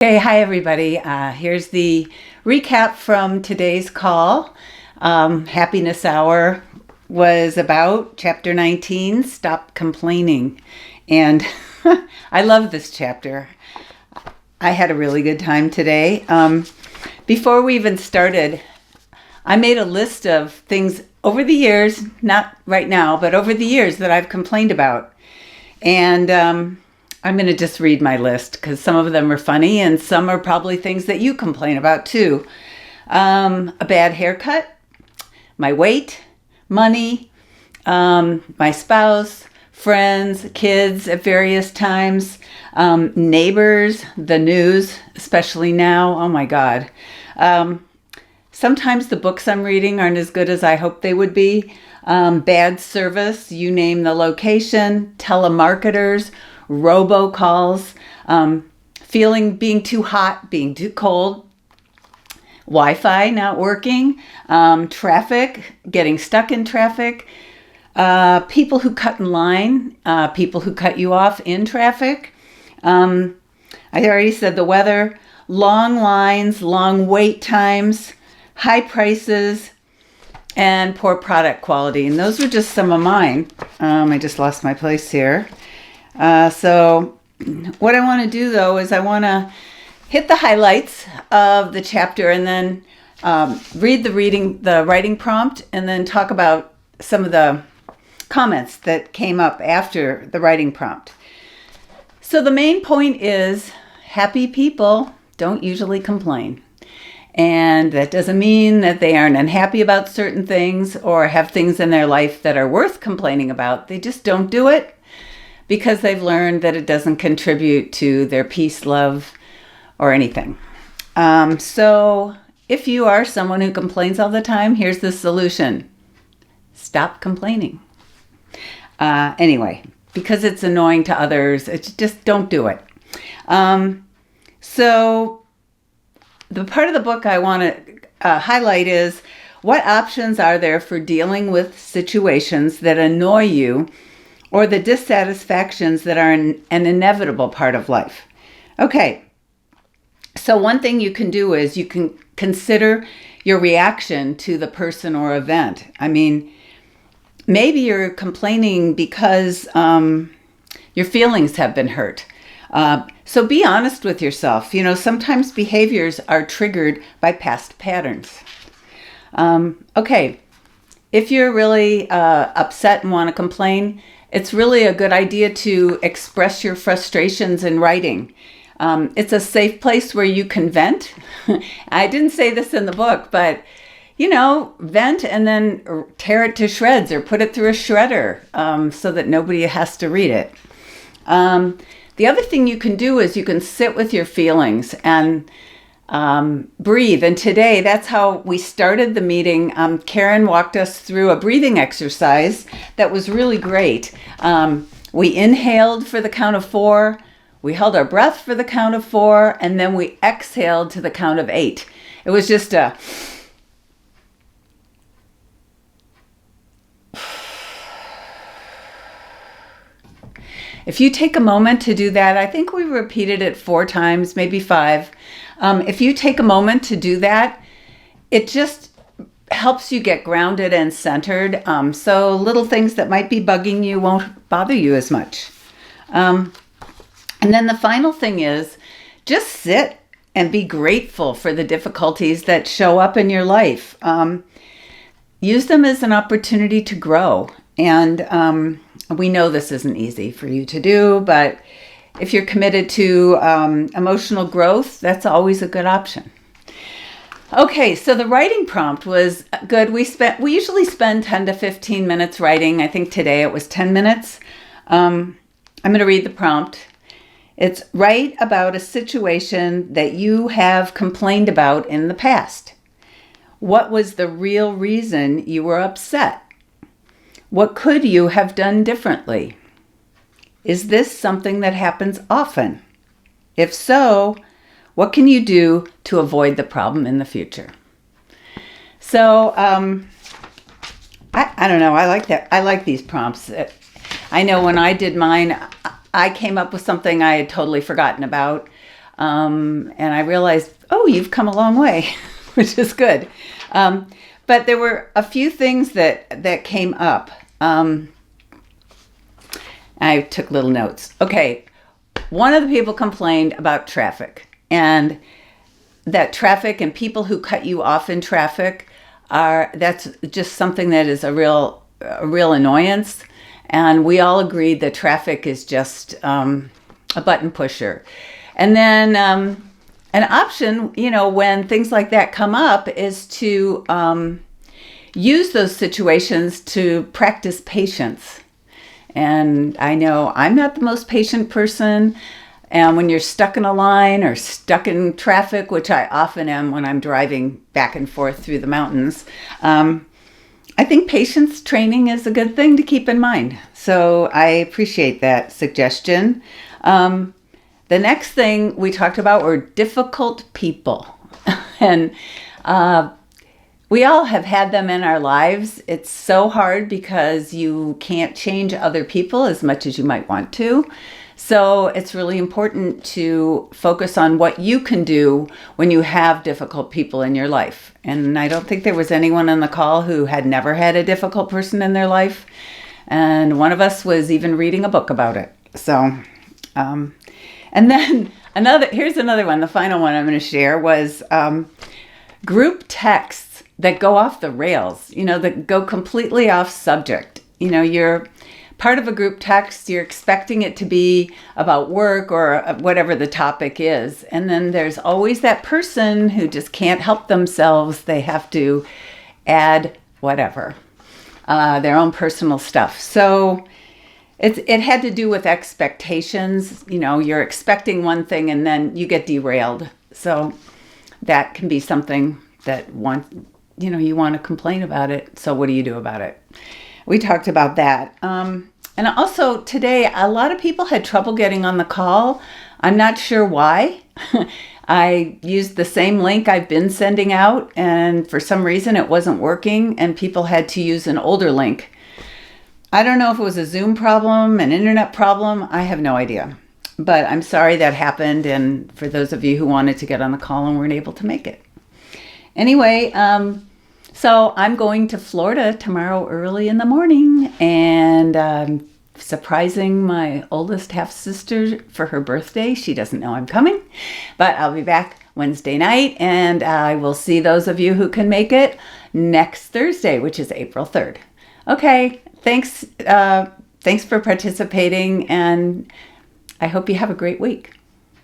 Hey, hi everybody. Here's the recap from today's call. Happiness Hour was about chapter 19, Stop Complaining. And I love this chapter. I had a really good time today. Before we even started, I made a list of things over the years, not right now, but over the years that I've complained about. And I'm going to just read my list because some of them are funny and some are probably things that you complain about too. A bad haircut, my weight, money, my spouse, friends, kids at various times, neighbors, the news, especially now. Oh my God. Sometimes the books I'm reading aren't as good as I hoped they would be. Bad service, you name the location, telemarketers, robocalls, being too hot, being too cold, Wi-Fi not working, traffic, getting stuck in traffic, people who cut in line, people who cut you off in traffic. I already said the weather, long lines, long wait times, high prices, and poor product quality. And those were just some of mine. I just lost my place here. So what I want to do though is I want to hit the highlights of the chapter and then read the writing prompt and then talk about some of the comments that came up after the writing prompt. So the main point is happy people don't usually complain. And that doesn't mean that they aren't unhappy about certain things or have things in their life that are worth complaining about. They just don't do it because they've learned that it doesn't contribute to their peace, love, or anything. So if you are someone who complains all the time, here's the solution. Stop complaining. Anyway, because it's annoying to others, it's just don't do it. So the part of the book I want to highlight is what options are there for dealing with situations that annoy you or the dissatisfactions that are an inevitable part of life. Okay, so one thing you can do is you can consider your reaction to the person or event. I mean, maybe you're complaining because your feelings have been hurt. So be honest with yourself. You know, sometimes behaviors are triggered by past patterns. Okay, if you're really upset and want to complain, it's really a good idea to express your frustrations in writing. It's a safe place where you can vent. I didn't say this in the book, but vent and then tear it to shreds or put it through a shredder so that nobody has to read it. The other thing you can do is you can sit with your feelings and breathe. And today, that's how we started the meeting. Karen walked us through a breathing exercise that was really great. We inhaled for the count of 4. We held our breath for the count of 4. And then we exhaled to the count of 8. It was just a... If you take a moment to do that, I think we repeated it 4 times, maybe 5. If you take a moment to do that, it just helps you get grounded and centered. So little things that might be bugging you won't bother you as much. And then the final thing is just sit and be grateful for the difficulties that show up in your life. Use them as an opportunity to grow. And we know this isn't easy for you to do, but if you're committed to emotional growth, that's always a good option. Okay, so the writing prompt was good. We usually spend 10 to 15 minutes writing. I think today it was 10 minutes. I'm going to read the prompt. It's write about a situation that you have complained about in the past. What was the real reason you were upset? What could you have done differently? Is this something that happens often? If so, what can you do to avoid the problem in the future? So, I don't know. I like that. I like these prompts. I know when I did mine, I came up with something I had totally forgotten about. And I realized, oh, you've come a long way, which is good. But there were a few things that came up. I took little notes. Okay, one of the people complained about traffic, and that traffic and people who cut you off in traffic that's just something that is a real annoyance. And we all agreed that traffic is just a button pusher. And then an option, when things like that come up, is to use those situations to practice patience. And I know I'm not the most patient person. And when you're stuck in a line or stuck in traffic, which I often am when I'm driving back and forth through the mountains, I think patience training is a good thing to keep in mind. So I appreciate that suggestion. The next thing we talked about were difficult people. And we all have had them in our lives. It's so hard because you can't change other people as much as you might want to. So it's really important to focus on what you can do when you have difficult people in your life. And I don't think there was anyone on the call who had never had a difficult person in their life. And one of us was even reading a book about it. So, and then here's another one. The final one I'm going to share was group texts that go off the rails, that go completely off subject. You're part of a group text, you're expecting it to be about work or whatever the topic is. And then there's always that person who just can't help themselves. They have to add whatever, their own personal stuff. So it had to do with expectations. You're expecting one thing and then you get derailed. So that can be something that you want to complain about it. So what do you do about it? We talked about that. And also today, a lot of people had trouble getting on the call. I'm not sure why. I used the same link I've been sending out, and for some reason it wasn't working, and people had to use an older link. I don't know if it was a Zoom problem, an internet problem. I have no idea. But I'm sorry that happened, and for those of you who wanted to get on the call and weren't able to make it. Anyway, so I'm going to Florida tomorrow early in the morning, and surprising my oldest half-sister for her birthday. She doesn't know I'm coming, but I'll be back Wednesday night, and I will see those of you who can make it next Thursday, which is April 3rd. Okay, thanks for participating, and I hope you have a great week.